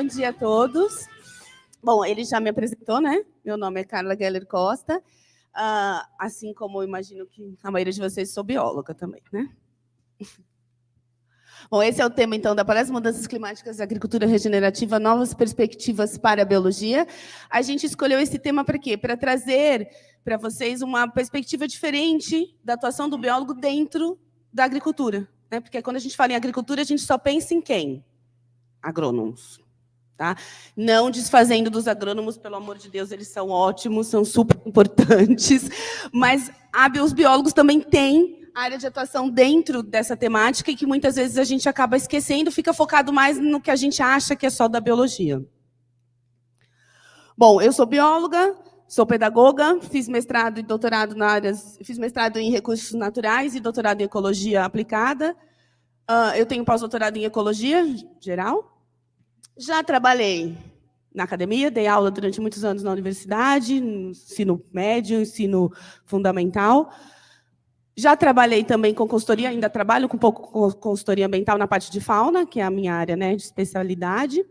bom dia a todos. Bom, ele já me apresentou, né? Meu nome é Carla Geller Costa, assim como eu imagino que a maioria de vocês sou bióloga também, né? Bom, esse é o tema, então, da palestra Mudanças Climáticas e Agricultura Regenerativa, Novas Perspectivas para a Biologia. A gente escolheu esse tema para quê? Para trazer para vocês uma perspectiva diferente da atuação do biólogo dentro da agricultura, né? Porque quando a gente fala em agricultura, a gente só pensa em quem? Agrônomos. Tá? Não desfazendo dos agrônomos, pelo amor de Deus, eles são ótimos, são super importantes, mas os biólogos também têm área de atuação dentro dessa temática e que muitas vezes a gente acaba esquecendo, fica focado mais no que a gente acha que é só da biologia. Bom, eu sou bióloga, sou pedagoga, fiz mestrado e doutorado fiz mestrado em recursos naturais e doutorado em ecologia aplicada. Eu tenho pós-doutorado em ecologia geral. Já trabalhei na academia, dei aula durante muitos anos na universidade, no ensino médio, ensino fundamental. Já trabalhei também com consultoria, ainda trabalho com um pouco com consultoria ambiental na parte de fauna, que é a minha área, né, de especialidade.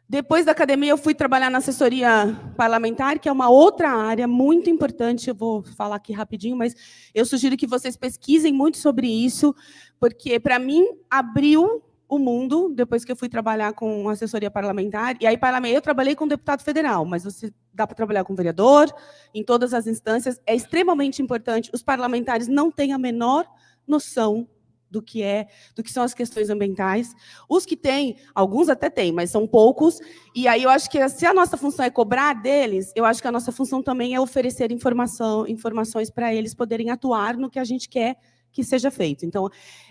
Depois da academia, eu fui trabalhar na assessoria parlamentar, que é uma outra área muito importante. Eu vou falar aqui rapidinho, mas eu sugiro que vocês pesquisem muito sobre isso, porque, para mim, abriu o mundo, depois que eu fui trabalhar com assessoria parlamentar. E aí, eu trabalhei com deputado federal, mas dá para trabalhar com vereador, em todas as instâncias. É extremamente importante. Os parlamentares não têm a menor noção do que são as questões ambientais. Os que têm, alguns até têm, mas são poucos. E aí eu acho que, se a nossa função é cobrar deles, eu acho que a nossa função também é oferecer informações para eles poderem atuar no que a gente quer que seja feito. Então,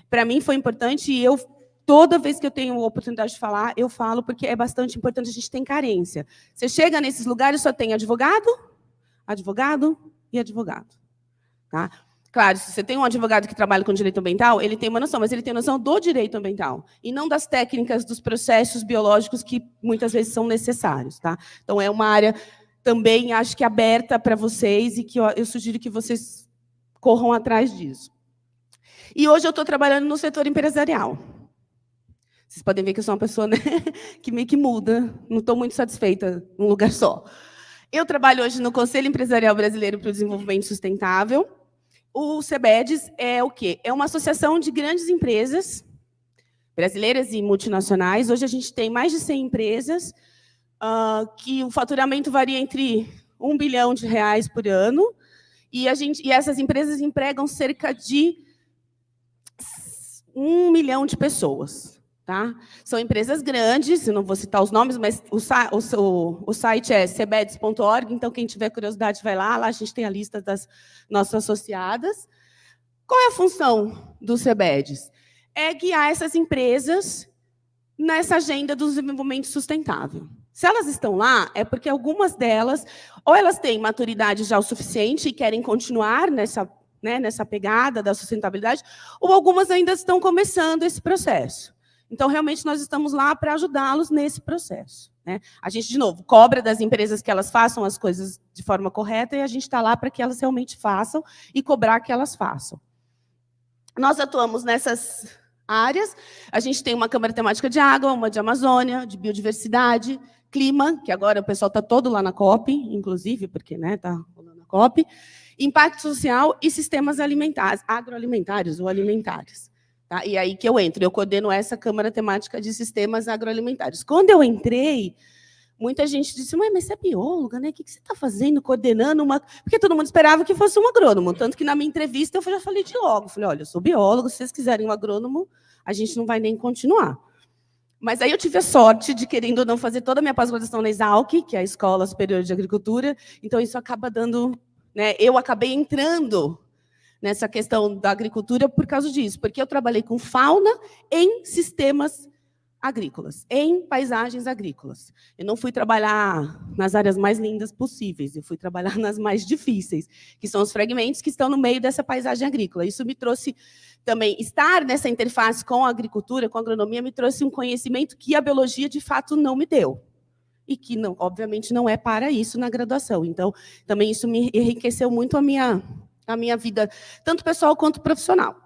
para mim foi importante, e toda vez que eu tenho a oportunidade de falar, eu falo, porque é bastante importante, a gente tem carência. Você chega nesses lugares, só tem advogado, advogado e advogado. Tá? Claro, se você tem um advogado que trabalha com direito ambiental, ele tem uma noção, mas ele tem noção do direito ambiental, e não das técnicas, dos processos biológicos que muitas vezes são necessários. Tá? Então, é uma área também, acho que aberta para vocês, e que eu sugiro que vocês corram atrás disso. E hoje eu estou trabalhando no setor empresarial. Vocês podem ver que eu sou uma pessoa, né, que meio que muda, não estou muito satisfeita num lugar só. Eu trabalho hoje no Conselho Empresarial Brasileiro para o Desenvolvimento Sustentável. O CEBEDES é o quê? É uma associação de grandes empresas brasileiras e multinacionais. Hoje a gente tem mais de 100 empresas, que o faturamento varia entre R$1 bilhão por ano, e essas empresas empregam cerca de 1 milhão de pessoas. Tá? São empresas grandes, eu não vou citar os nomes, mas o site é cebedes.org, então quem tiver curiosidade vai lá a gente tem a lista das nossas associadas. Qual é a função do CEBEDES? É guiar essas empresas nessa agenda do desenvolvimento sustentável. Se elas estão lá, é porque algumas delas, ou elas têm maturidade já o suficiente e querem continuar nessa pegada da sustentabilidade, ou algumas ainda estão começando esse processo. Então, realmente, nós estamos lá para ajudá-los nesse processo. Né? A gente, de novo, cobra das empresas que elas façam as coisas de forma correta e a gente está lá para que elas realmente façam e cobrar que elas façam. Nós atuamos nessas áreas. A gente tem uma Câmara Temática de Água, uma de Amazônia, de Biodiversidade, Clima, que agora o pessoal está todo lá na COP, inclusive, porque está rolando a COP, Impacto Social e Sistemas Alimentares, agroalimentares ou alimentares. Tá? E aí que eu entro, eu coordeno essa Câmara Temática de Sistemas Agroalimentares. Quando eu entrei, muita gente disse, mas você é bióloga, né? O que você está fazendo, coordenando uma... Porque todo mundo esperava que fosse um agrônomo, tanto que na minha entrevista eu já falei de logo, falei, olha, eu sou biólogo, se vocês quiserem um agrônomo, a gente não vai nem continuar. Mas aí eu tive a sorte de, querendo ou não, fazer toda a minha pós-graduação na Exalc, que é a Escola Superior de Agricultura, então isso acaba dando... Né, eu acabei entrando nessa questão da agricultura por causa disso, porque eu trabalhei com fauna em sistemas agrícolas, em paisagens agrícolas. Eu não fui trabalhar nas áreas mais lindas possíveis, eu fui trabalhar nas mais difíceis, que são os fragmentos que estão no meio dessa paisagem agrícola. Isso me trouxe também, estar nessa interface com a agricultura, com a agronomia, me trouxe um conhecimento que a biologia, de fato, não me deu. E que, não, obviamente, não é para isso na graduação. Então, também isso me enriqueceu muito a minha vida, tanto pessoal quanto profissional.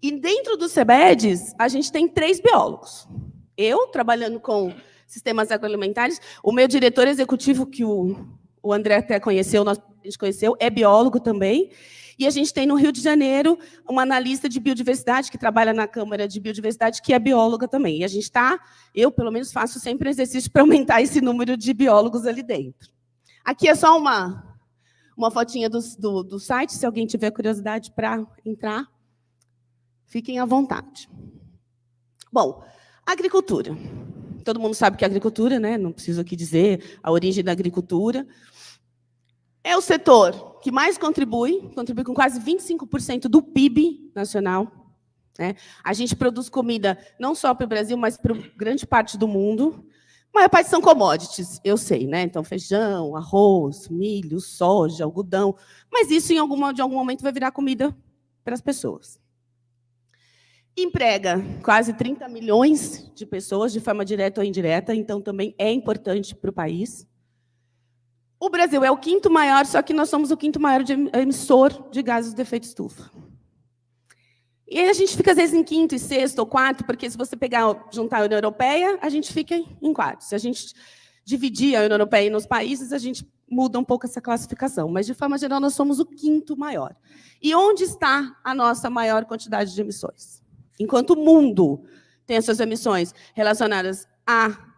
E dentro do CEBEDES, a gente tem 3 biólogos. Eu, trabalhando com sistemas agroalimentares, o meu diretor executivo, que o André até conheceu, a gente conheceu, é biólogo também. E a gente tem no Rio de Janeiro uma analista de biodiversidade que trabalha na Câmara de Biodiversidade, que é bióloga também. E a gente está, eu pelo menos faço sempre exercício para aumentar esse número de biólogos ali dentro. Aqui é só uma fotinha do site, se alguém tiver curiosidade para entrar, fiquem à vontade. Bom, agricultura. Todo mundo sabe que é agricultura, né? Não preciso aqui dizer a origem da agricultura. É o setor que mais contribui com quase 25% do PIB nacional. Né? A gente produz comida não só para o Brasil, mas para grande parte do mundo. A maior parte são commodities, eu sei, né? Então, feijão, arroz, milho, soja, algodão. Mas isso, de algum momento, vai virar comida para as pessoas. Emprega quase 30 milhões de pessoas, de forma direta ou indireta, então também é importante para o país. O Brasil é o quinto maior, só que nós somos o quinto maior emissor de gases de efeito estufa. E aí a gente fica, às vezes, em quinto, e sexto ou quarto, porque se você juntar a União Europeia, a gente fica em quarto. Se a gente dividir a União Europeia nos países, a gente muda um pouco essa classificação. Mas, de forma geral, nós somos o quinto maior. E onde está a nossa maior quantidade de emissões? Enquanto o mundo tem as suas emissões relacionadas à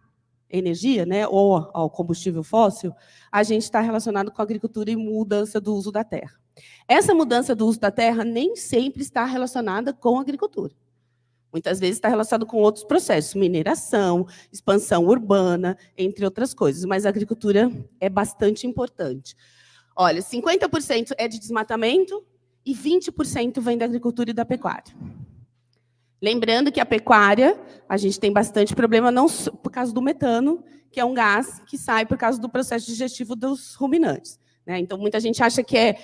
energia, né, ou ao combustível fóssil, a gente está relacionado com a agricultura e mudança do uso da terra. Essa mudança do uso da terra nem sempre está relacionada com a agricultura. Muitas vezes está relacionado com outros processos, mineração, expansão urbana, entre outras coisas, mas a agricultura é bastante importante. Olha, 50% é de desmatamento e 20% vem da agricultura e da pecuária. Lembrando que a pecuária, a gente tem bastante problema, não por causa do metano, que é um gás que sai por causa do processo digestivo dos ruminantes. Né? Então, muita gente acha que é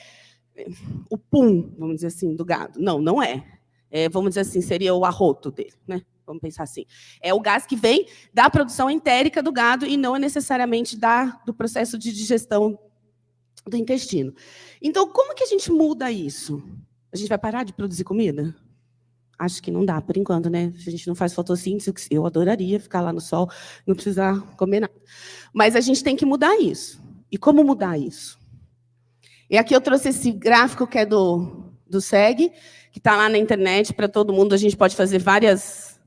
o pum, vamos dizer assim, do gado. Não, não é. Vamos dizer assim, seria o arroto dele. Né? Vamos pensar assim. É o gás que vem da produção entérica do gado e não é necessariamente do processo de digestão do intestino. Então, como que a gente muda isso? A gente vai parar de produzir comida? Acho que não dá, por enquanto, né? Se a gente não faz fotossíntese, eu adoraria ficar lá no sol, não precisar comer nada. Mas a gente tem que mudar isso. E como mudar isso? E aqui eu trouxe esse gráfico que é do SEG, que está lá na internet para todo mundo. A gente pode fazer várias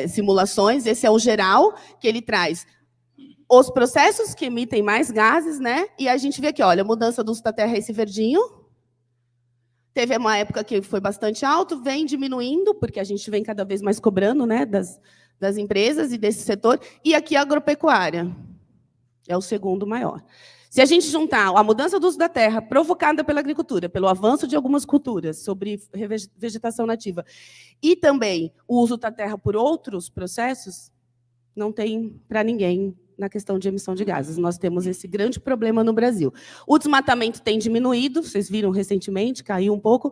simulações. Esse é o geral, que ele traz os processos que emitem mais gases, né? E a gente vê aqui, olha, a mudança do uso da terra é esse verdinho. Teve uma época que foi bastante alto, vem diminuindo, porque a gente vem cada vez mais cobrando, né, das empresas e desse setor. E aqui a agropecuária é o segundo maior. Se a gente juntar a mudança do uso da terra provocada pela agricultura, pelo avanço de algumas culturas sobre vegetação nativa, e também o uso da terra por outros processos, não tem para ninguém na questão de emissão de gases. Nós temos esse grande problema no Brasil. O desmatamento tem diminuído, vocês viram recentemente, caiu um pouco,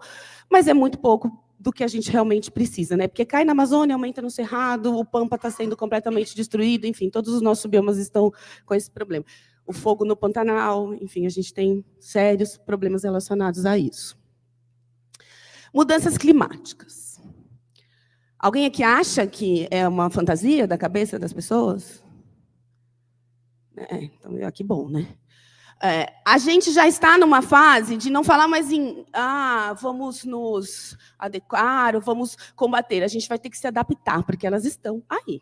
mas é muito pouco do que a gente realmente precisa, né? Porque cai na Amazônia, aumenta no Cerrado, o Pampa está sendo completamente destruído, enfim, todos os nossos biomas estão com esse problema. O fogo no Pantanal, enfim, a gente tem sérios problemas relacionados a isso. Mudanças climáticas. Alguém aqui acha que é uma fantasia da cabeça das pessoas? Então, que bom, né? A gente já está numa fase de não falar mais em vamos nos adequar, ou vamos combater. A gente vai ter que se adaptar, porque elas estão aí.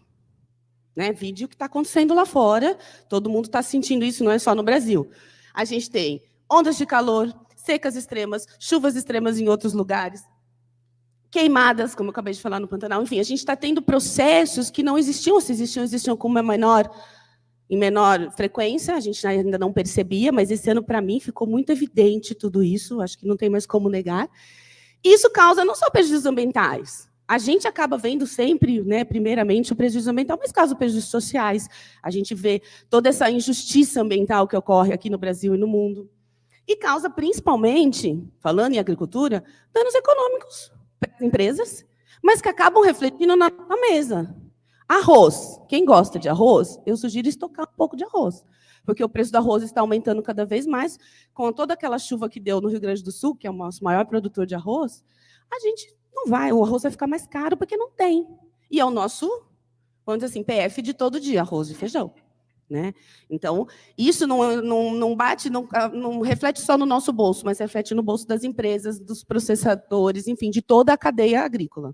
Né? Vídeo que está acontecendo lá fora, todo mundo está sentindo isso, não é só no Brasil. A gente tem ondas de calor, secas extremas, chuvas extremas em outros lugares, queimadas, como eu acabei de falar no Pantanal. Enfim, a gente está tendo processos que não existiam, se existiam como em menor frequência, a gente ainda não percebia, mas esse ano, para mim, ficou muito evidente tudo isso, acho que não tem mais como negar. Isso causa não só prejuízos ambientais, a gente acaba vendo sempre, né, primeiramente, o prejuízo ambiental, mas causa prejuízos sociais. A gente vê toda essa injustiça ambiental que ocorre aqui no Brasil e no mundo. E causa, principalmente, falando em agricultura, danos econômicos para as empresas, mas que acabam refletindo na mesa. Arroz. Quem gosta de arroz, eu sugiro estocar um pouco de arroz, porque o preço do arroz está aumentando cada vez mais. Com toda aquela chuva que deu no Rio Grande do Sul, que é o nosso maior produtor de arroz, a gente não vai, o arroz vai ficar mais caro porque não tem. E é o nosso vamos dizer assim, PF de todo dia, arroz e feijão. Né? Então, isso não bate, não reflete só no nosso bolso, mas reflete no bolso das empresas, dos processadores, enfim, de toda a cadeia agrícola.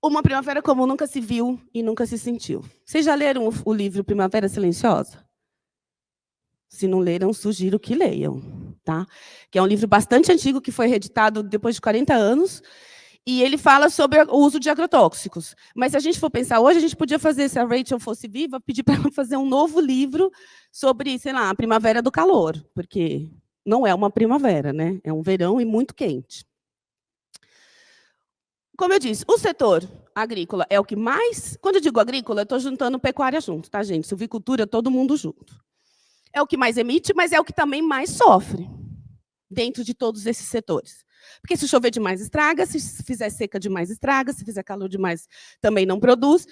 Uma primavera como nunca se viu e nunca se sentiu. Vocês já leram o livro Primavera Silenciosa? Se não leram, sugiro que leiam. Tá? Que é um livro bastante antigo, que foi reeditado depois de 40 anos, e ele fala sobre o uso de agrotóxicos. Mas se a gente for pensar hoje, a gente podia fazer, se a Rachel fosse viva, pedir para ela fazer um novo livro sobre, sei lá, a primavera do calor, porque não é uma primavera, né? É um verão e muito quente. Como eu disse, o setor agrícola é o que mais... Quando eu digo agrícola, eu estou juntando pecuária junto, tá, gente? Silvicultura, todo mundo junto. É o que mais emite, mas é o que também mais sofre dentro de todos esses setores. Porque se chover demais, estraga, se fizer seca demais, estraga, se fizer calor demais, também não produz.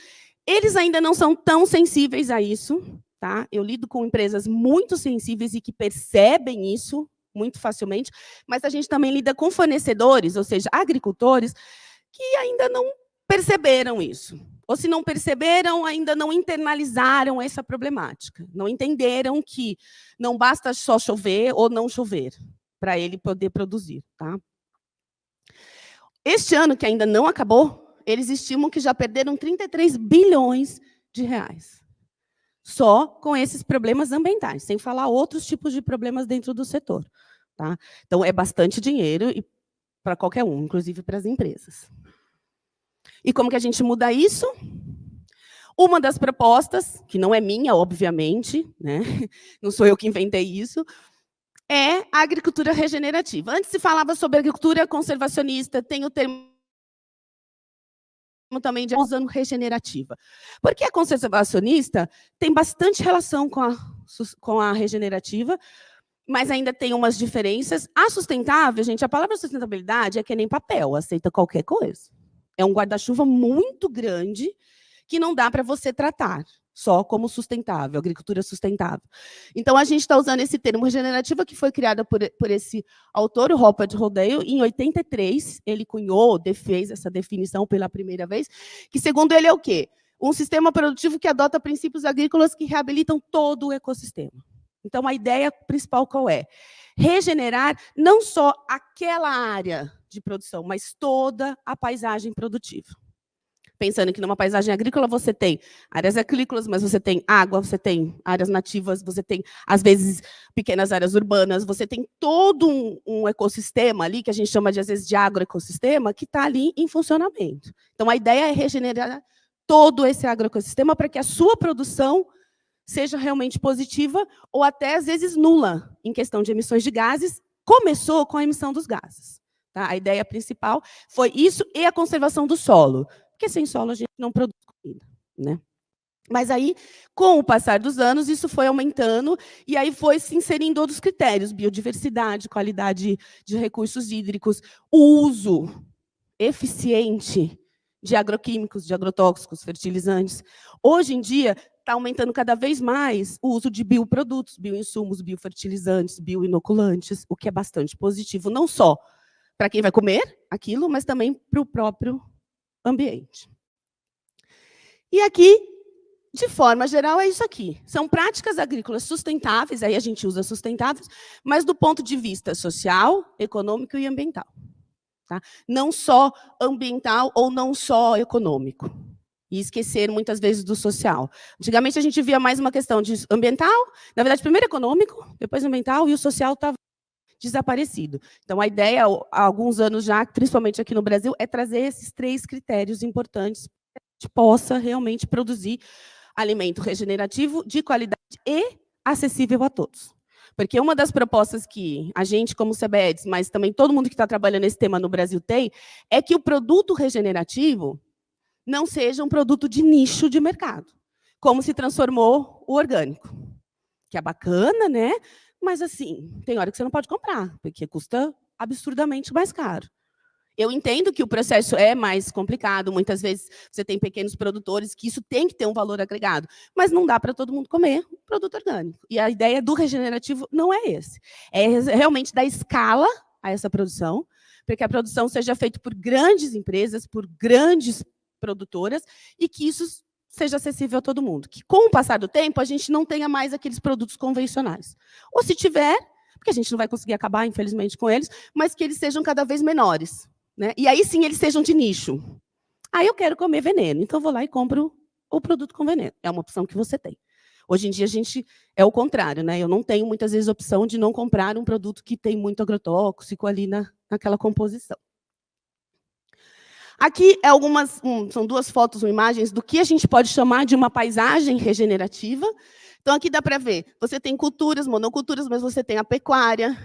Eles ainda não são tão sensíveis a isso. Tá? Eu lido com empresas muito sensíveis e que percebem isso muito facilmente, mas a gente também lida com fornecedores, ou seja, agricultores, que ainda não perceberam isso. Ou se não perceberam, ainda não internalizaram essa problemática. Não entenderam que não basta só chover ou não chover para ele poder produzir. Tá? Este ano, que ainda não acabou, eles estimam que já perderam 33 bilhões de reais. Só com esses problemas ambientais, sem falar outros tipos de problemas dentro do setor. Tá? Então, é bastante dinheiro para qualquer um, inclusive para as empresas. E como que a gente muda isso? Uma das propostas, que não é minha, obviamente, né? Não sou eu que inventei isso, é a agricultura regenerativa. Antes se falava sobre agricultura conservacionista, tem o termo também de usando regenerativa. Porque a conservacionista tem bastante relação com a regenerativa, mas ainda tem umas diferenças. A sustentável, gente, a palavra sustentabilidade é que nem papel, aceita qualquer coisa. É um guarda-chuva muito grande que não dá para você tratar só como sustentável, agricultura sustentável. Então, a gente está usando esse termo regenerativa, que foi criada por esse autor, o Robert Rodale, em 83, ele cunhou, fez essa definição pela primeira vez, que, segundo ele, é o quê? Um sistema produtivo que adota princípios agrícolas que reabilitam todo o ecossistema. Então, a ideia principal qual é? Regenerar não só aquela área de produção, mas toda a paisagem produtiva. Pensando que numa paisagem agrícola você tem áreas agrícolas, mas você tem água, você tem áreas nativas, você tem, às vezes, pequenas áreas urbanas, você tem todo um ecossistema ali, que a gente chama, às vezes, de agroecossistema, que está ali em funcionamento. Então, a ideia é regenerar todo esse agroecossistema para que a sua produção seja realmente positiva ou até, às vezes, nula em questão de emissões de gases. Começou com a emissão dos gases. Tá? A ideia principal foi isso e a conservação do solo. Porque sem solo a gente não produz comida, né? Mas aí, com o passar dos anos, isso foi aumentando e aí foi se inserindo outros critérios, biodiversidade, qualidade de recursos hídricos, o uso eficiente de agroquímicos, de agrotóxicos, fertilizantes. Hoje em dia, está aumentando cada vez mais o uso de bioprodutos, bioinsumos, biofertilizantes, bioinoculantes, o que é bastante positivo, não só para quem vai comer aquilo, mas também para o próprio ambiente. E aqui, de forma geral, é isso aqui. São práticas agrícolas sustentáveis, aí a gente usa sustentáveis, mas do ponto de vista social, econômico e ambiental. Tá? Não só ambiental ou não só econômico. E esquecer, muitas vezes, do social. Antigamente, a gente via mais uma questão de ambiental, na verdade, primeiro econômico, depois ambiental, e o social estava desaparecido. Então, a ideia, há alguns anos já, principalmente aqui no Brasil, é trazer esses 3 critérios importantes para que a gente possa realmente produzir alimento regenerativo, de qualidade e acessível a todos. Porque uma das propostas que a gente, como CBEDS, mas também todo mundo que está trabalhando nesse tema no Brasil tem, é que o produto regenerativo não seja um produto de nicho de mercado, como se transformou o orgânico. Que é bacana, né? Mas, assim, tem hora que você não pode comprar, porque custa absurdamente mais caro. Eu entendo que o processo é mais complicado, muitas vezes você tem pequenos produtores, que isso tem que ter um valor agregado, mas não dá para todo mundo comer produto orgânico. E a ideia do regenerativo não é esse. É realmente dar escala a essa produção, para que a produção seja feita por grandes empresas, por grandes produtoras e que isso seja acessível a todo mundo. Que, com o passar do tempo, a gente não tenha mais aqueles produtos convencionais. Ou, se tiver, porque a gente não vai conseguir acabar, infelizmente, com eles, mas que eles sejam cada vez menores. Né? E aí, sim, eles sejam de nicho. Aí eu quero comer veneno, então vou lá e compro o produto com veneno. É uma opção que você tem. Hoje em dia, a gente é o contrário. Né? Eu não tenho, muitas vezes, a opção de não comprar um produto que tem muito agrotóxico ali naquela composição. Aqui são 2 fotos ou imagens do que a gente pode chamar de uma paisagem regenerativa. Então, aqui dá para ver, você tem culturas, monoculturas, mas você tem a pecuária,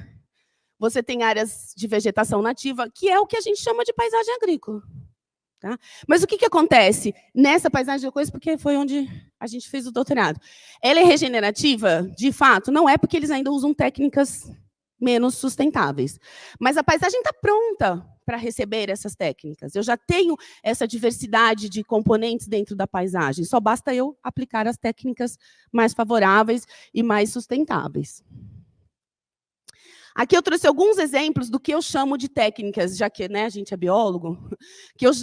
você tem áreas de vegetação nativa, que é o que a gente chama de paisagem agrícola. Tá? Mas o que acontece nessa paisagem de coisa, porque foi onde a gente fez o doutorado? Ela é regenerativa, de fato, não é porque eles ainda usam técnicas menos sustentáveis. Mas a paisagem está pronta para receber essas técnicas. Eu já tenho essa diversidade de componentes dentro da paisagem, só basta eu aplicar as técnicas mais favoráveis e mais sustentáveis. Aqui eu trouxe alguns exemplos do que eu chamo de técnicas, já que, né, a gente é biólogo,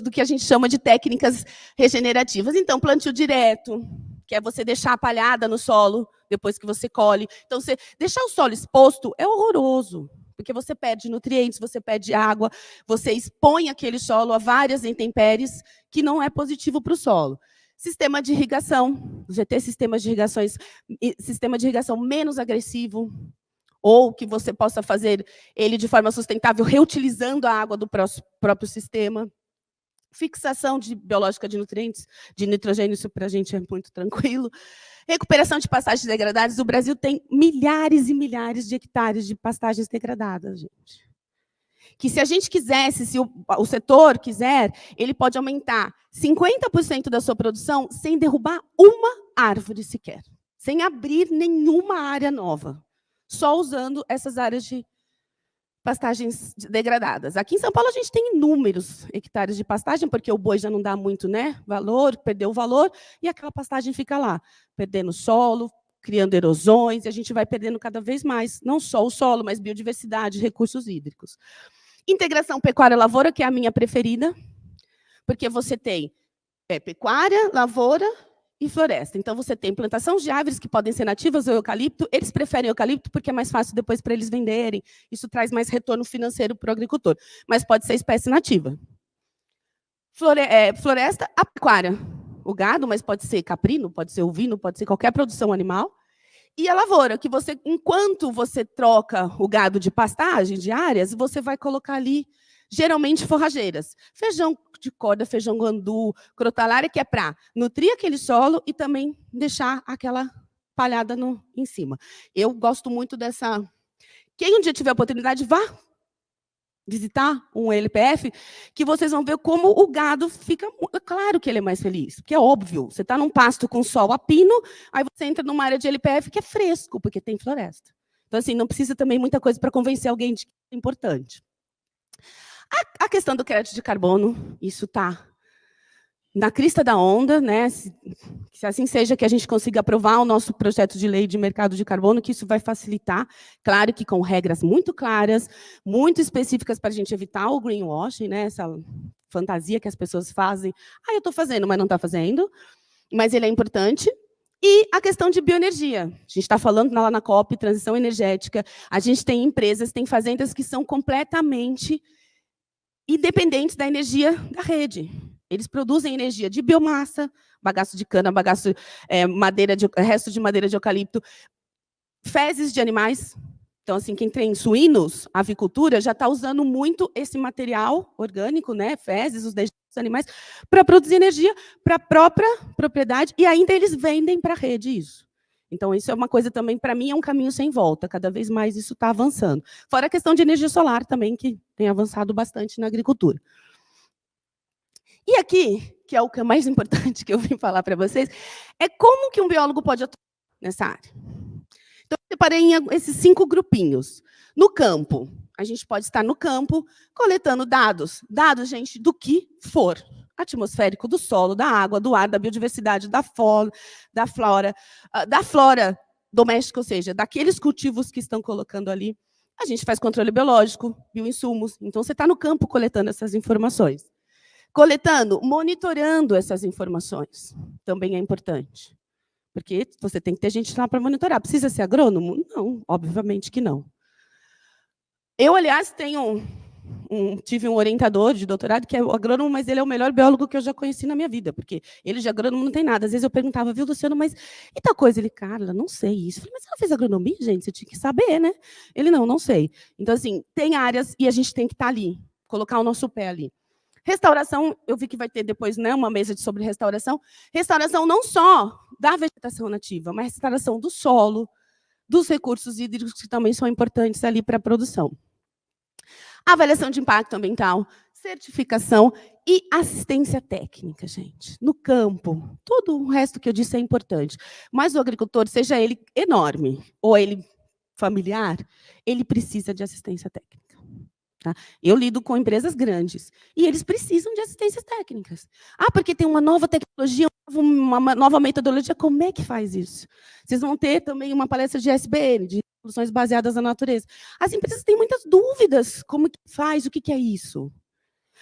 do que a gente chama de técnicas regenerativas. Então, plantio direto, que é você deixar a palhada no solo depois que você colhe. Então, você deixar o solo exposto é horroroso, porque você perde nutrientes, você perde água, você expõe aquele solo a várias intempéries, que não é positivo para o solo. Sistema de irrigação, você ter sistema de irrigação menos agressivo, ou que você possa fazer ele de forma sustentável, reutilizando a água do próprio sistema. Fixação biológica de nutrientes, de nitrogênio, isso para a gente é muito tranquilo. Recuperação de pastagens degradadas. O Brasil tem milhares e milhares de hectares de pastagens degradadas, gente. Que, se a gente quisesse, se o setor quiser, ele pode aumentar 50% da sua produção sem derrubar uma árvore sequer, sem abrir nenhuma área nova, só usando essas áreas de pastagens degradadas. Aqui em São Paulo, a gente tem inúmeros hectares de pastagem, porque o boi já não dá muito, né, valor, perdeu o valor, e aquela pastagem fica lá, perdendo solo, criando erosões, e a gente vai perdendo cada vez mais, não só o solo, mas biodiversidade, recursos hídricos. Integração pecuária-lavoura, que é a minha preferida, porque você tem pecuária, lavoura e floresta. Então, você tem plantação de árvores que podem ser nativas ou eucalipto. Eles preferem eucalipto porque é mais fácil depois para eles venderem. Isso traz mais retorno financeiro para o agricultor. Mas pode ser espécie nativa. Floresta, a pecuária. O gado, mas pode ser caprino, pode ser ovino, pode ser qualquer produção animal. E a lavoura, que você, enquanto você troca o gado de pastagem, de áreas, você vai colocar ali, geralmente, forrageiras. Feijão de corda, feijão guandu, crotalária, que é para nutrir aquele solo e também deixar aquela palhada em cima. Eu gosto muito dessa... Quem um dia tiver a oportunidade, vá visitar um LPF, que vocês vão ver como o gado fica... Claro que ele é mais feliz, porque é óbvio. Você está num pasto com sol a pino, aí você entra numa área de LPF que é fresco, porque tem floresta. Então, assim, não precisa também muita coisa para convencer alguém de que é importante. A questão do crédito de carbono, isso está na crista da onda, né? Se assim seja, que a gente consiga aprovar o nosso projeto de lei de mercado de carbono, que isso vai facilitar, claro que com regras muito claras, muito específicas para a gente evitar o greenwashing, né? Essa fantasia que as pessoas fazem. Eu estou fazendo, mas não está fazendo. Mas ele é importante. E a questão de bioenergia. A gente está falando lá na COP, transição energética. A gente tem empresas, tem fazendas que são completamente independentes da energia da rede. Eles produzem energia de biomassa, bagaço de cana, resto de madeira de eucalipto, fezes de animais. Então, assim, quem tem suínos, a avicultura, já está usando muito esse material orgânico, né, fezes, os dejetos dos animais, para produzir energia para a própria propriedade, e ainda eles vendem para a rede isso. Então, isso é uma coisa também, para mim, é um caminho sem volta. Cada vez mais isso está avançando. Fora a questão de energia solar também, que tem avançado bastante na agricultura. E aqui, que é o que é mais importante que eu vim falar para vocês, é como que um biólogo pode atuar nessa área. Então, eu separei em esses 5 grupinhos. No campo, a gente pode estar no campo coletando dados. Dados, gente, do que for. Atmosférico, do solo, da água, do ar, da biodiversidade, da flora doméstica, ou seja, daqueles cultivos que estão colocando ali. A gente faz controle biológico, bioinsumos. Então, você está no campo coletando essas informações. Coletando, monitorando essas informações, também é importante. Porque você tem que ter gente lá para monitorar. Precisa ser agrônomo? Não, obviamente que não. Eu, aliás, tive um orientador de doutorado que é agrônomo, mas ele é o melhor biólogo que eu já conheci na minha vida, porque ele de agrônomo não tem nada. Às vezes eu perguntava, viu, Luciano, mas e tal coisa? Ele, Carla, não sei isso. Eu falei, mas você não fez agronomia, gente? Você tinha que saber, né? Ele, não sei. Então, assim, tem áreas e a gente tem que estar ali, colocar o nosso pé ali. Restauração, eu vi que vai ter depois, né, uma mesa sobre restauração. Restauração não só da vegetação nativa, mas restauração do solo, dos recursos hídricos, que também são importantes ali para a produção. Avaliação de impacto ambiental, certificação e assistência técnica, gente. No campo, todo o resto que eu disse é importante. Mas o agricultor, seja ele enorme ou ele familiar, ele precisa de assistência técnica. Tá? Eu lido com empresas grandes e eles precisam de assistências técnicas. Ah, porque tem uma nova tecnologia, uma nova metodologia. Como é que faz isso? Vocês vão ter também uma palestra de SBN, de soluções baseadas na natureza. As empresas têm muitas dúvidas. Como que faz? O que é isso?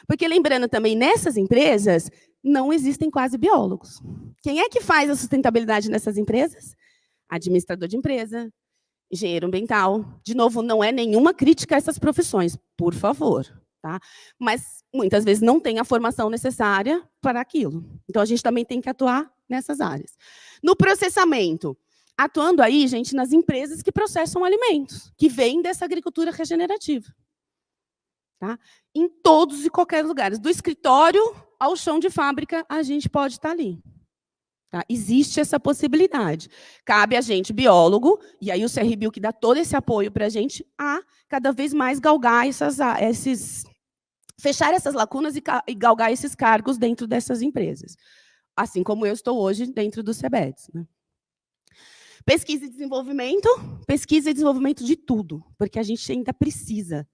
Porque, lembrando também, nessas empresas, não existem quase biólogos. Quem é que faz a sustentabilidade nessas empresas? Administrador de empresa, engenheiro ambiental. De novo, não é nenhuma crítica a essas profissões, por favor. Tá? Mas, muitas vezes, não tem a formação necessária para aquilo. Então, a gente também tem que atuar nessas áreas. No processamento, atuando aí, gente, nas empresas que processam alimentos, que vêm dessa agricultura regenerativa. Tá? Em todos e qualquer lugar. Do escritório ao chão de fábrica, a gente pode estar ali. Tá? Existe essa possibilidade. Cabe a gente, biólogo, e aí o CRBio que dá todo esse apoio para a gente, a cada vez mais galgar fechar essas lacunas e galgar esses cargos dentro dessas empresas. Assim como eu estou hoje dentro do CEBEDS. Né? Pesquisa e desenvolvimento de tudo, porque a gente ainda precisa,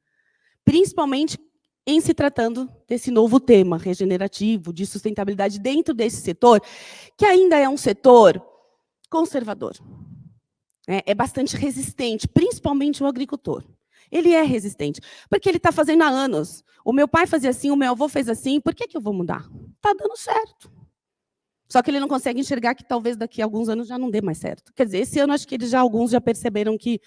principalmente em se tratando desse novo tema regenerativo, de sustentabilidade dentro desse setor, que ainda é um setor conservador. É bastante resistente, principalmente o agricultor. Ele é resistente, porque ele está fazendo há anos. O meu pai fazia assim, o meu avô fez assim, por que eu vou mudar? Está dando certo. Só que ele não consegue enxergar que talvez daqui a alguns anos já não dê mais certo. Quer dizer, esse ano acho que alguns já perceberam que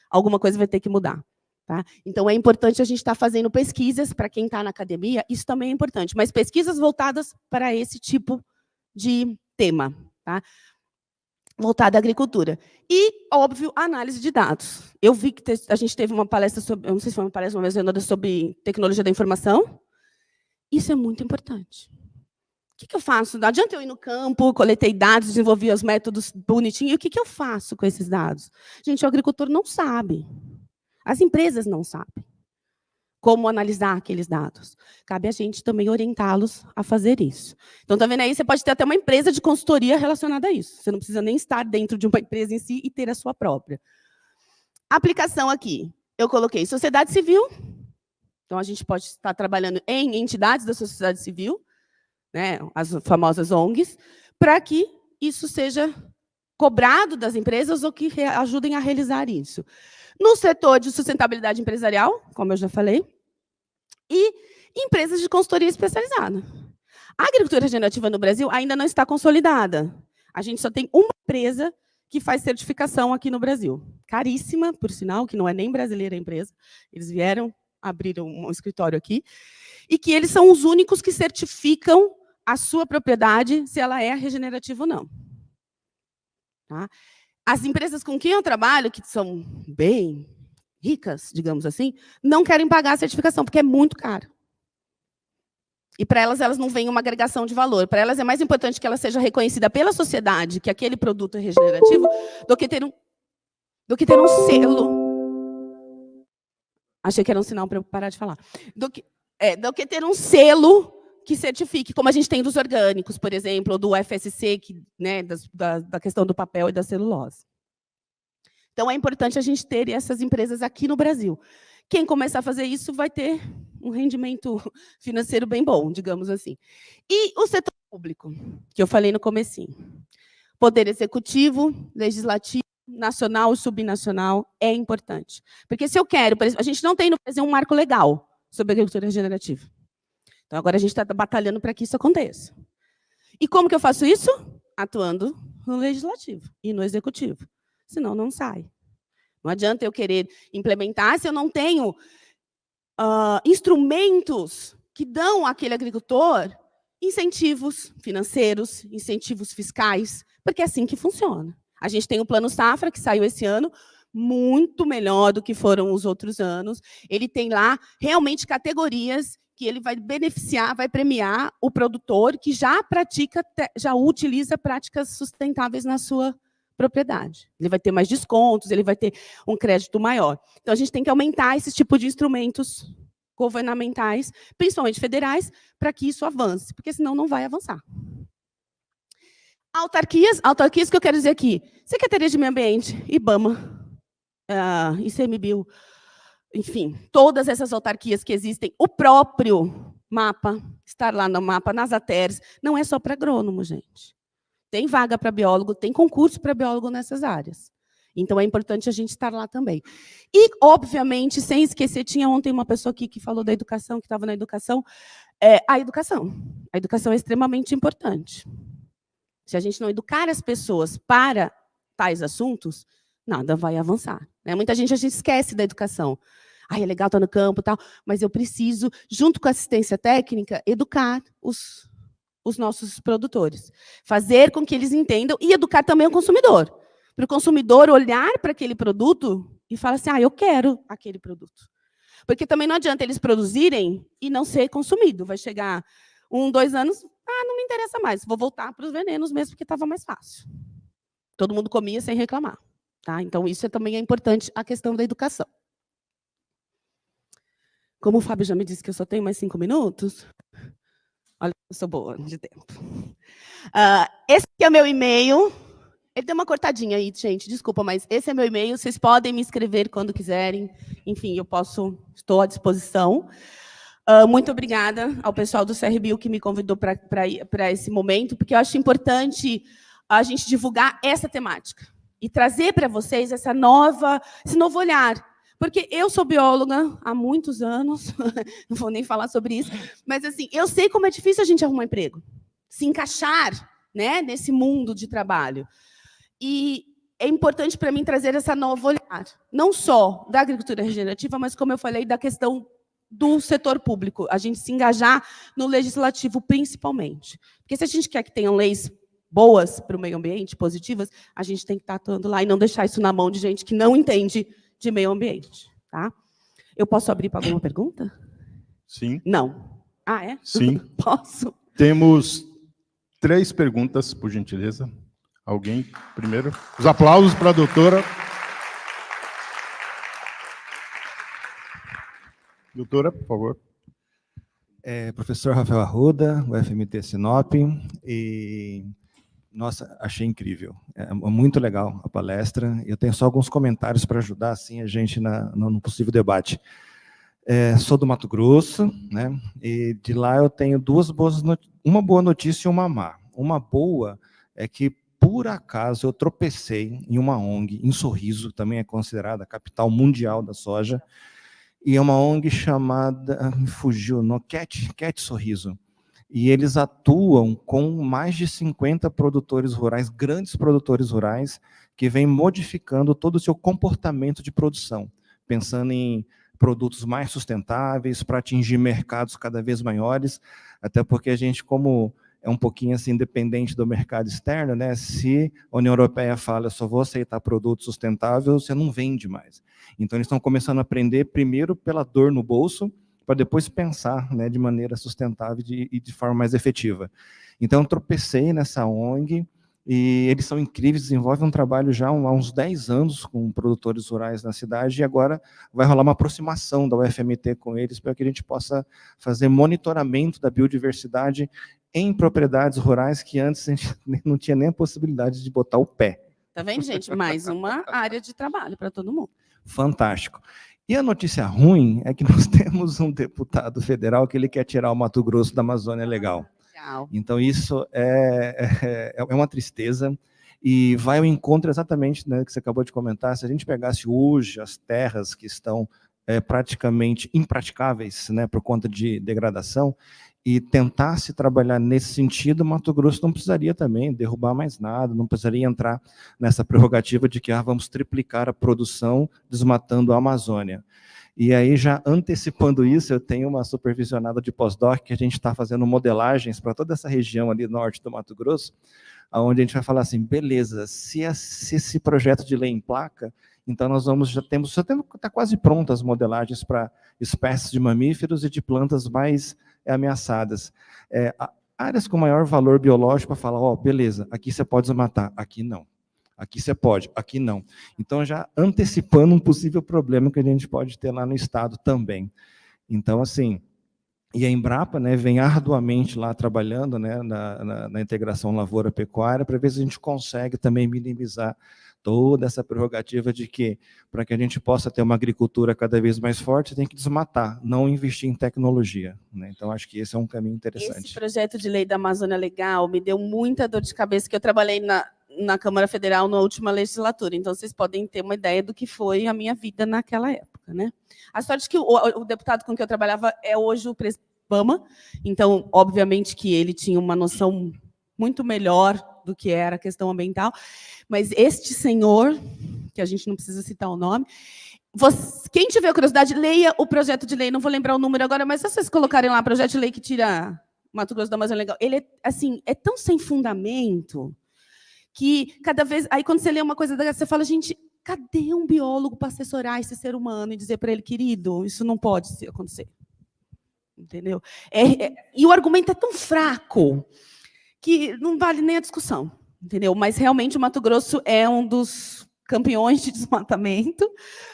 alguma coisa vai ter que mudar. Tá? Então, é importante a gente estar fazendo pesquisas, para quem está na academia, isso também é importante, mas pesquisas voltadas para esse tipo de tema, tá? Voltada à agricultura. E, óbvio, a análise de dados. Eu vi que a gente teve uma palestra sobre, eu não sei se foi uma palestra, uma vez sobre tecnologia da informação. Isso é muito importante. O que eu faço? Não adianta eu ir no campo, coletei dados, desenvolvi os métodos bonitinhos, e o que eu faço com esses dados? Gente, o agricultor não sabe. As empresas não sabem como analisar aqueles dados. Cabe a gente também orientá-los a fazer isso. Então, está vendo aí? Você pode ter até uma empresa de consultoria relacionada a isso. Você não precisa nem estar dentro de uma empresa em si e ter a sua própria. Aplicação aqui. Eu coloquei sociedade civil. Então, a gente pode estar trabalhando em entidades da sociedade civil, né, as famosas ONGs, para que isso seja cobrado das empresas ou que ajudem a realizar isso. No setor de sustentabilidade empresarial, como eu já falei, e empresas de consultoria especializada. A agricultura regenerativa no Brasil ainda não está consolidada. A gente só tem uma empresa que faz certificação aqui no Brasil. Caríssima, por sinal, que não é nem brasileira a empresa. Eles vieram, abriram um escritório aqui, e que eles são os únicos que certificam a sua propriedade, se ela é regenerativa ou não. Tá? As empresas com quem eu trabalho, que são bem ricas, digamos assim, não querem pagar a certificação, porque é muito caro. E para elas não vem uma agregação de valor. Para elas é mais importante que ela seja reconhecida pela sociedade, que aquele produto é regenerativo, do que ter um selo. Achei que era um sinal para eu parar de falar. Do que ter um selo que certifique, como a gente tem dos orgânicos, por exemplo, ou do FSC, né, da questão do papel e da celulose. Então, é importante a gente ter essas empresas aqui no Brasil. Quem começar a fazer isso vai ter um rendimento financeiro bem bom, digamos assim. E o setor público, que eu falei no comecinho. Poder executivo, legislativo, nacional e subnacional é importante. Porque se eu quero... A gente não tem no Brasil um marco legal sobre agricultura regenerativa. Então, agora a gente está batalhando para que isso aconteça. E como que eu faço isso? Atuando no legislativo e no executivo. Senão, não sai. Não adianta eu querer implementar se eu não tenho instrumentos que dão àquele agricultor incentivos financeiros, incentivos fiscais, porque é assim que funciona. A gente tem o Plano Safra, que saiu esse ano, muito melhor do que foram os outros anos. Ele tem lá, realmente, categorias que ele vai beneficiar, vai premiar o produtor que já pratica, já utiliza práticas sustentáveis na sua propriedade. Ele vai ter mais descontos, ele vai ter um crédito maior. Então, a gente tem que aumentar esse tipo de instrumentos governamentais, principalmente federais, para que isso avance, porque senão não vai avançar. Autarquias que eu quero dizer aqui, Secretaria de Meio Ambiente, IBAMA, ICMBio, enfim, todas essas autarquias que existem, o próprio mapa, estar lá no mapa, nas ATERs, não é só para agrônomo, gente. Tem vaga para biólogo, tem concurso para biólogo nessas áreas. Então, é importante a gente estar lá também. E, obviamente, sem esquecer, tinha ontem uma pessoa aqui que falou da educação, que estava na educação. A educação. A educação é extremamente importante. Se a gente não educar as pessoas para tais assuntos, nada vai avançar. Né? Muita gente, a gente esquece da educação. É legal estar no campo e tal, mas eu preciso, junto com a assistência técnica, educar os nossos produtores. Fazer com que eles entendam e educar também o consumidor. Para o consumidor olhar para aquele produto e falar assim, eu quero aquele produto. Porque também não adianta eles produzirem e não ser consumido. Vai chegar 1, 2 anos, não me interessa mais, vou voltar para os venenos mesmo, porque estava mais fácil. Todo mundo comia sem reclamar. Tá? Então, isso também é importante, a questão da educação. Como o Fábio já me disse que eu só tenho mais 5 minutos, olha, eu sou boa de tempo. Esse aqui é o meu e-mail. Ele tem uma cortadinha aí, gente, desculpa, mas esse é meu e-mail, vocês podem me escrever quando quiserem. Enfim, estou à disposição. Muito obrigada ao pessoal do CRBio que me convidou para esse momento, porque eu acho importante a gente divulgar essa temática e trazer para vocês esse novo olhar. Porque eu sou bióloga há muitos anos, não vou nem falar sobre isso, mas assim, eu sei como é difícil a gente arrumar emprego, se encaixar, né, nesse mundo de trabalho. E é importante para mim trazer esse novo olhar, não só da agricultura regenerativa, mas, como eu falei, da questão do setor público, a gente se engajar no legislativo, principalmente. Porque se a gente quer que tenham leis boas para o meio ambiente, positivas, a gente tem que estar atuando lá e não deixar isso na mão de gente que não entende de meio ambiente. Tá? Eu posso abrir para alguma pergunta? Sim. Não. É? Sim. Posso? Temos 3 perguntas, por gentileza. Alguém primeiro? Os aplausos para a doutora. Doutora, por favor. Professor Rafael Arruda, UFMT Sinop, e, nossa, achei incrível. É muito legal a palestra. Eu tenho só alguns comentários para ajudar assim, a gente no possível debate. Sou do Mato Grosso, né? E de lá eu tenho uma boa notícia e uma má. Uma boa é que, por acaso, eu tropecei em uma ONG, em Sorriso, também é considerada a capital mundial da soja, e é uma ONG chamada, me fugiu, Cat Sorriso. E eles atuam com mais de 50 produtores rurais, grandes produtores rurais, que vêm modificando todo o seu comportamento de produção, pensando em produtos mais sustentáveis, para atingir mercados cada vez maiores, até porque a gente, como é um pouquinho assim dependente do mercado externo, né? Se a União Europeia fala, eu só vou aceitar produto sustentável, você não vende mais. Então, eles estão começando a aprender primeiro pela dor no bolso, para depois pensar, né, de maneira sustentável e de forma mais efetiva. Então, eu tropecei nessa ONG, e eles são incríveis, desenvolvem um trabalho já há uns 10 anos com produtores rurais na cidade, e agora vai rolar uma aproximação da UFMT com eles, para que a gente possa fazer monitoramento da biodiversidade em propriedades rurais que antes a gente não tinha nem a possibilidade de botar o pé. Tá vendo, gente? Mais uma área de trabalho para todo mundo. Fantástico. E a notícia ruim é que nós temos um deputado federal que ele quer tirar o Mato Grosso da Amazônia Legal. Então, isso é uma tristeza, e vai ao encontro exatamente, né, que você acabou de comentar. Se a gente pegasse hoje as terras que estão praticamente impraticáveis, né, por conta de degradação, e tentasse trabalhar nesse sentido, Mato Grosso não precisaria também derrubar mais nada, não precisaria entrar nessa prerrogativa de que vamos triplicar a produção desmatando a Amazônia. E aí, já antecipando isso, eu tenho uma supervisionada de pós-doc que a gente está fazendo modelagens para toda essa região ali norte do Mato Grosso, onde a gente vai falar assim, beleza, se esse projeto de lei emplaca, então nós já está quase prontas as modelagens para espécies de mamíferos e de plantas mais ameaçadas. Áreas com maior valor biológico, para falar, beleza, aqui você pode desmatar, aqui não. Aqui você pode, aqui não. Então, já antecipando um possível problema que a gente pode ter lá no estado também. Então, assim, e a Embrapa, né, vem arduamente lá trabalhando, né, na integração lavoura-pecuária, para ver se a gente consegue também minimizar toda essa prerrogativa de que, para que a gente possa ter uma agricultura cada vez mais forte, tem que desmatar, não investir em tecnologia, né? Então, acho que esse é um caminho interessante. Esse projeto de lei da Amazônia Legal me deu muita dor de cabeça, que eu trabalhei na Câmara Federal na última legislatura, então vocês podem ter uma ideia do que foi a minha vida naquela época, né? A sorte que o deputado com que eu trabalhava é hoje o presidente Obama, então, obviamente, que ele tinha uma noção muito melhor do que era a questão ambiental, mas este senhor, que a gente não precisa citar o nome, quem tiver curiosidade, leia o projeto de lei, não vou lembrar o número agora, mas se vocês colocarem lá, projeto de lei que tira Mato Grosso da Amazônia Legal, ele é tão sem fundamento, que cada vez... Aí, quando você lê uma coisa dessa, você fala, gente, cadê um biólogo para assessorar esse ser humano e dizer para ele, querido, isso não pode acontecer? Entendeu? E o argumento é tão fraco que não vale nem a discussão, entendeu? Mas, realmente, o Mato Grosso é um dos campeões de desmatamento.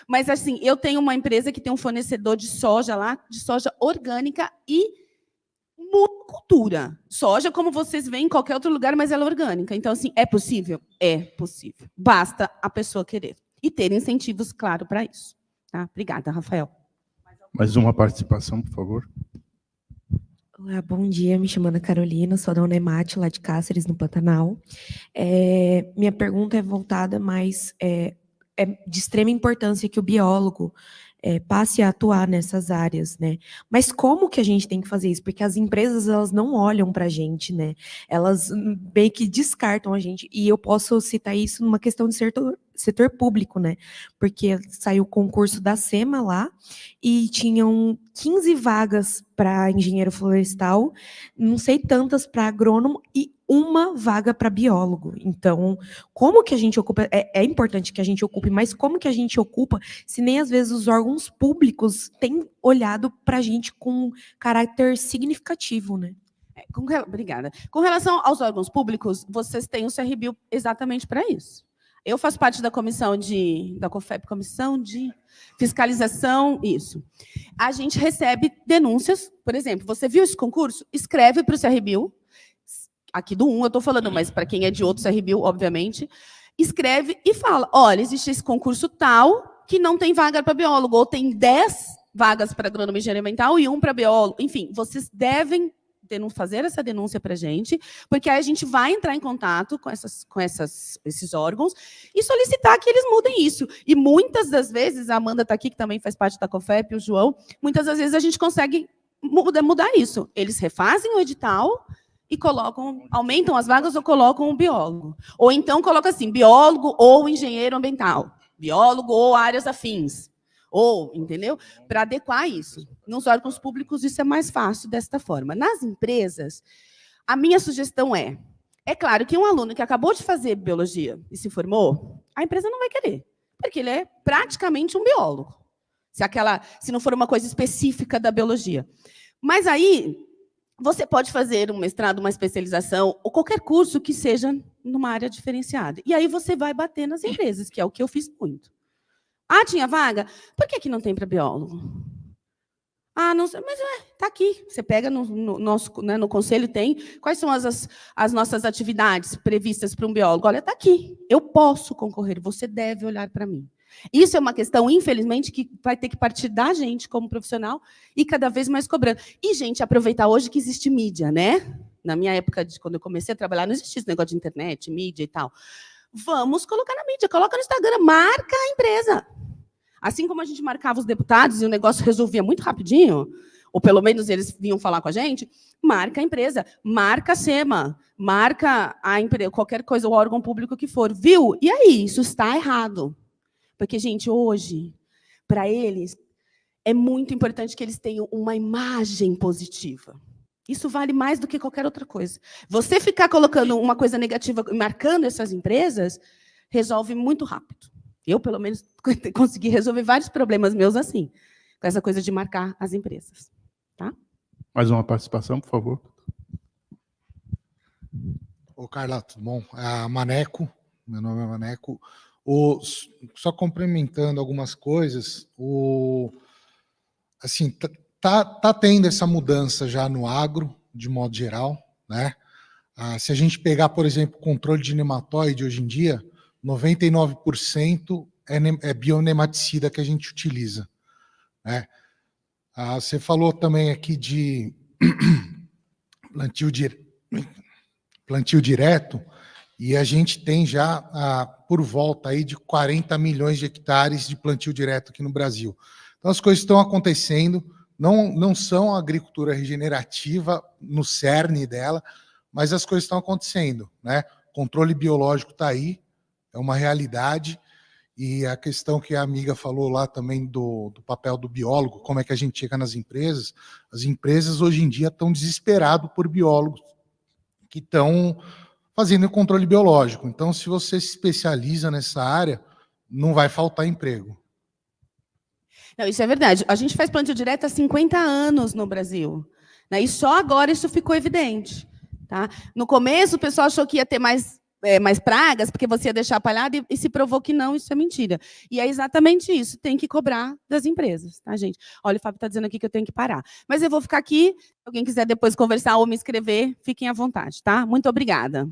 Mas, assim, eu tenho uma empresa que tem um fornecedor de soja lá, de soja orgânica e monocultura. Soja, como vocês veem em qualquer outro lugar, mas ela é orgânica. Então, assim, é possível? É possível. Basta a pessoa querer. E ter incentivos, claro, para isso. Tá? Obrigada, Rafael. Mais uma participação, por favor. Olá, bom dia. Me chamo Ana Carolina, sou da Unemate, lá de Cáceres, no Pantanal. Minha pergunta é voltada, mas é de extrema importância que o biólogo passe a atuar nessas áreas, né? Mas como que a gente tem que fazer isso? Porque as empresas, elas não olham para a gente, né? Elas meio que descartam a gente. E eu posso citar isso numa questão de setor público, né? Porque saiu o concurso da SEMA lá e tinham 15 vagas para engenheiro florestal, não sei tantas para agrônomo e uma vaga para biólogo. Então, como que a gente ocupa? É importante que a gente ocupe, mas como que a gente ocupa se nem às vezes os órgãos públicos têm olhado para a gente com caráter significativo, né? Obrigada. Com relação aos órgãos públicos, vocês têm o CRBio exatamente para isso. Eu faço parte da comissão da COFEP, Comissão de Fiscalização, isso. A gente recebe denúncias, por exemplo, você viu esse concurso? Escreve para o CRBio, aqui do 1 eu estou falando, mas para quem é de outro CRBio, obviamente, escreve e fala, olha, existe esse concurso tal que não tem vaga para biólogo, ou tem 10 vagas para agrônomo e engenharia ambiental e 1 para biólogo. Enfim, vocês devem fazer essa denúncia para a gente, porque aí a gente vai entrar em contato com esses órgãos e solicitar que eles mudem isso. E muitas das vezes, a Amanda está aqui, que também faz parte da COFEP, o João, muitas das vezes a gente consegue mudar isso. Eles refazem o edital e aumentam as vagas ou colocam um biólogo. Ou então coloca assim, biólogo ou engenheiro ambiental, biólogo ou áreas afins. Ou, entendeu? Para adequar isso. Nos órgãos públicos, isso é mais fácil desta forma. Nas empresas, a minha sugestão é claro que um aluno que acabou de fazer biologia e se formou, a empresa não vai querer, porque ele é praticamente um biólogo, se não for uma coisa específica da biologia. Mas aí, você pode fazer um mestrado, uma especialização, ou qualquer curso que seja numa área diferenciada. E aí você vai bater nas empresas, que é o que eu fiz muito. Ah, tinha vaga? Por que não tem para biólogo? Ah, não sei, mas está aqui. Você pega no conselho, tem. Quais são as nossas atividades previstas para um biólogo? Olha, está aqui. Eu posso concorrer, você deve olhar para mim. Isso é uma questão, infelizmente, que vai ter que partir da gente como profissional e cada vez mais cobrando. E, gente, aproveitar hoje que existe mídia, né? Na minha época, quando eu comecei a trabalhar, não existia esse negócio de internet, mídia e tal. Vamos colocar na mídia, coloca no Instagram, marca a empresa. Assim como a gente marcava os deputados e o negócio resolvia muito rapidinho, ou pelo menos eles vinham falar com a gente, marca a empresa, marca a SEMA, marca a empresa, qualquer coisa, o órgão público que for. Viu? E aí, isso está errado. Porque, gente, hoje, para eles, é muito importante que eles tenham uma imagem positiva. Isso vale mais do que qualquer outra coisa. Você ficar colocando uma coisa negativa, marcando essas empresas, resolve muito rápido. Eu, pelo menos, consegui resolver vários problemas meus assim, com essa coisa de marcar as empresas. Tá? Mais uma participação, por favor. Ô, Carla, tudo bom? Maneco, meu nome é Maneco. Só complementando algumas coisas, assim, tá tendo essa mudança já no agro, de modo geral, né? Se a gente pegar, por exemplo, o controle de nematóide hoje em dia, 99% é bionematicida que a gente utiliza, né? Você falou também aqui de plantio direto, e a gente tem já por volta aí de 40 milhões de hectares de plantio direto aqui no Brasil. Então as coisas estão acontecendo, não são a agricultura regenerativa no cerne dela, mas as coisas estão acontecendo, né? O controle biológico está aí, é uma realidade, e a questão que a amiga falou lá também do papel do biólogo, como é que a gente chega nas empresas, as empresas hoje em dia estão desesperadas por biólogos que estão fazendo o controle biológico. Então, se você se especializa nessa área, não vai faltar emprego. Não, isso é verdade. A gente faz plantio direto há 50 anos no Brasil, né? E só agora isso ficou evidente. Tá? No começo, o pessoal achou que ia ter mais pragas, porque você ia deixar palhada, e se provou que não, isso é mentira. E é exatamente isso, tem que cobrar das empresas, tá, gente? Olha, o Fábio está dizendo aqui que eu tenho que parar. Mas eu vou ficar aqui, se alguém quiser depois conversar ou me escrever, fiquem à vontade, tá? Muito obrigada.